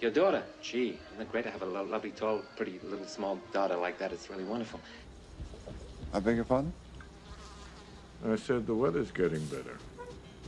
Your daughter? Gee, isn't it great to have a lovely, tall, pretty, little, small daughter like that? It's really wonderful. I beg your pardon? I said the weather's getting better.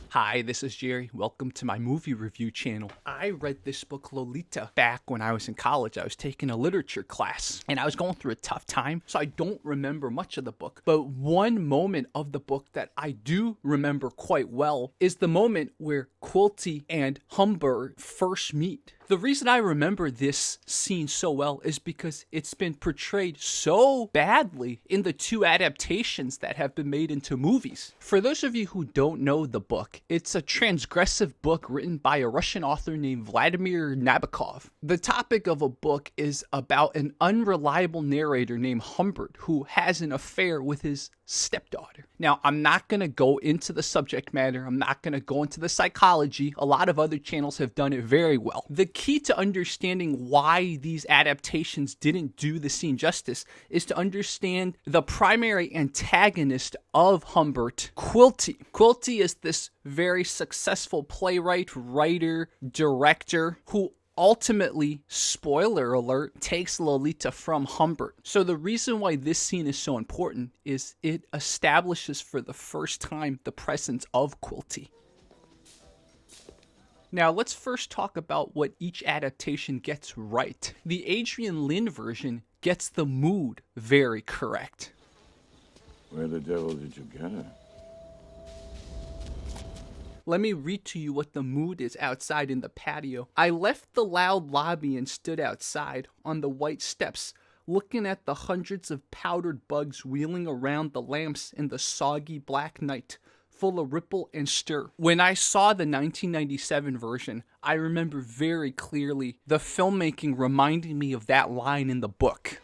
Hi, this is Jerry. Welcome to my movie review channel. I read this book, Lolita, back when I was in college. I was taking a literature class, and I was going through a tough time, so I don't remember much of the book. But one moment of the book that I do remember quite well is the moment where Quilty and Humbert first meet. The reason I remember this scene so well is because it's been portrayed so badly in the two adaptations that have been made into movies. For those of you who don't know the book, it's a transgressive book written by a Russian author named Vladimir Nabokov. The topic of a book is about an unreliable narrator named Humbert who has an affair with his stepdaughter. Now, I'm not going to go into the subject matter. I'm not going to go into the psychology. A lot of other channels have done it very well. The key to understanding why these adaptations didn't do the scene justice is to understand the primary antagonist of Humbert, Quilty. Quilty is this very successful playwright, writer, director who ultimately, spoiler alert, takes Lolita from Humbert. So the reason why this scene is so important is it establishes for the first time the presence of Quilty. Now, let's first talk about what each adaptation gets right. The Adrian Lyne version gets the mood very correct. Where the devil did you get her? Let me read to you what the mood is outside in the patio. I left the loud lobby and stood outside on the white steps, looking at the hundreds of powdered bugs wheeling around the lamps in the soggy black night, full of ripple and stir. When I saw the 1997 version, I remember very clearly the filmmaking reminding me of that line in the book.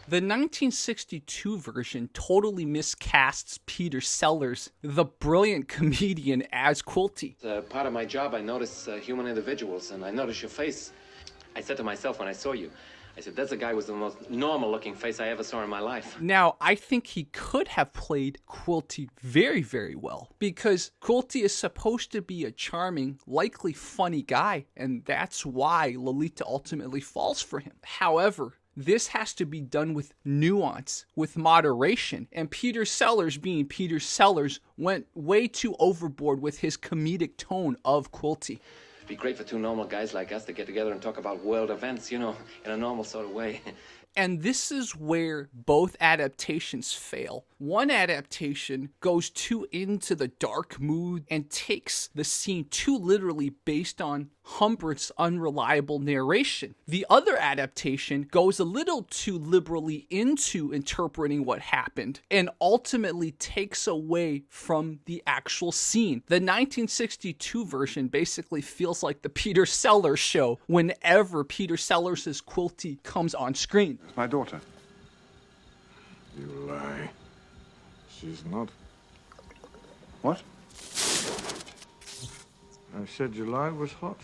The 1962 version totally miscasts Peter Sellers, the brilliant comedian, as Quilty. Part of my job, I notice human individuals, and I notice your face. I said to myself when I saw you, I said, that's a guy with the most normal-looking face I ever saw in my life. Now, I think he could have played Quilty very, very well, because Quilty is supposed to be a charming, likely funny guy, and that's why Lolita ultimately falls for him. However, this has to be done with nuance, with moderation, and Peter Sellers, being Peter Sellers, went way too overboard with his comedic tone of Quilty. It'd be great for two normal guys like us to get together and talk about world events, you know, in a normal sort of way. And this is where both adaptations fail. One adaptation goes too into the dark mood and takes the scene too literally based on Humbert's unreliable narration. The other adaptation goes a little too liberally into interpreting what happened and ultimately takes away from the actual scene. The 1962 version basically feels like the Peter Sellers show whenever Peter Sellers' Quilty comes on screen. It's my daughter. You lie. She's not. What? I said July was hot.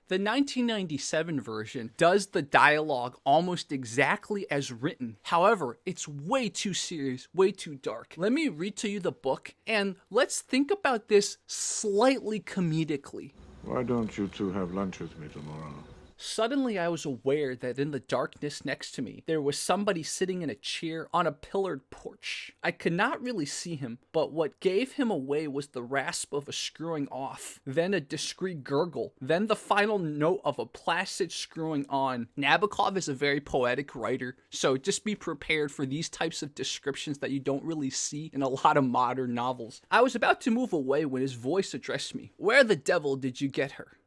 The 1997 version does the dialogue almost exactly as written. However, it's way too serious, way too dark. Let me read to you the book, and let's think about this slightly comedically. Why don't you two have lunch with me tomorrow? Suddenly, I was aware that in the darkness next to me, there was somebody sitting in a chair on a pillared porch. I could not really see him, but what gave him away was the rasp of a screwing off, then a discreet gurgle, then the final note of a placid screwing on. Nabokov is a very poetic writer, so just be prepared for these types of descriptions that you don't really see in a lot of modern novels. I was about to move away when his voice addressed me. "Where the devil did you get her?"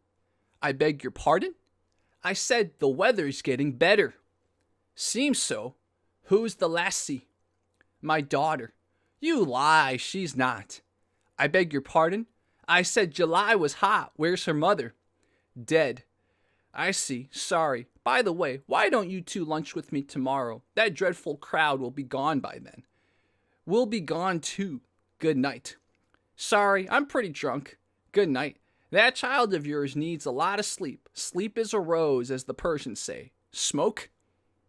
"I beg your pardon?" "I said the weather's getting better." "Seems so. Who's the lassie?" "My daughter." "You lie, she's not." "I beg your pardon?" "I said July was hot. Where's her mother?" "Dead." "I see. Sorry. By the way, why don't you two lunch with me tomorrow? That dreadful crowd will be gone by then." "We'll be gone too. Good night." "Sorry, I'm pretty drunk. Good night. That child of yours needs a lot of sleep. Sleep is a rose, as the Persians say. Smoke?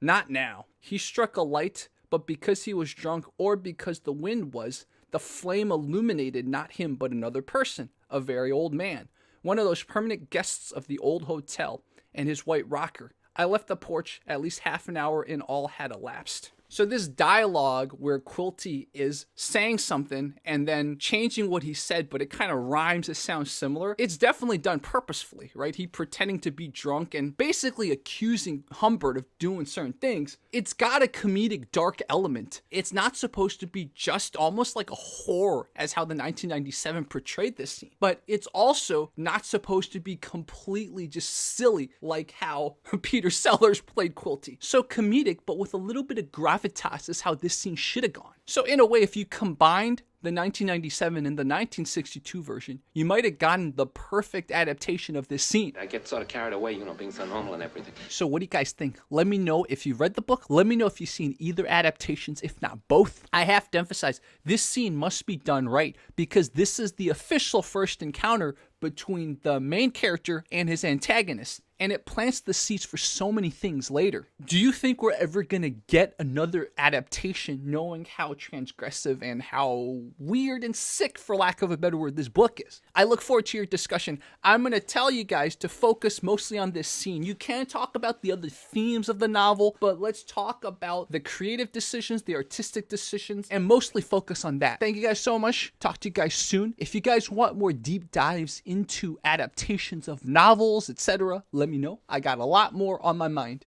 Not now." He struck a light, but because he was drunk or because the wind was, the flame illuminated not him but another person, a very old man, one of those permanent guests of the old hotel and his white rocker. I left the porch at least half an hour and all had elapsed. So this dialogue where Quilty is saying something and then changing what he said, but it kind of rhymes, it sounds similar. It's definitely done purposefully, right? He pretending to be drunk and basically accusing Humbert of doing certain things. It's got a comedic dark element. It's not supposed to be just almost like a horror as how the 1997 portrayed this scene. But it's also not supposed to be completely just silly like how Peter Sellers played Quilty. So comedic, but with a little bit of gravitas is how this scene should have gone. So in a way, if you combined the 1997 and the 1962 version, you might have gotten the perfect adaptation of this scene. I get sort of carried away, you know, being so normal and everything. So what do you guys think? Let me know if you read the book. Let me know if you've seen either adaptations, if not both. I have to emphasize, this scene must be done right because this is the official first encounter between the main character and his antagonist. And it plants the seeds for so many things later. Do you think we're ever going to get another adaptation knowing how transgressive and how weird and sick, for lack of a better word, this book is? I look forward to your discussion. I'm going to tell you guys to focus mostly on this scene. You can talk about the other themes of the novel, but let's talk about the creative decisions, the artistic decisions, and mostly focus on that. Thank you guys so much. Talk to you guys soon. If you guys want more deep dives into adaptations of novels, etc., let me know. I got a lot more on my mind.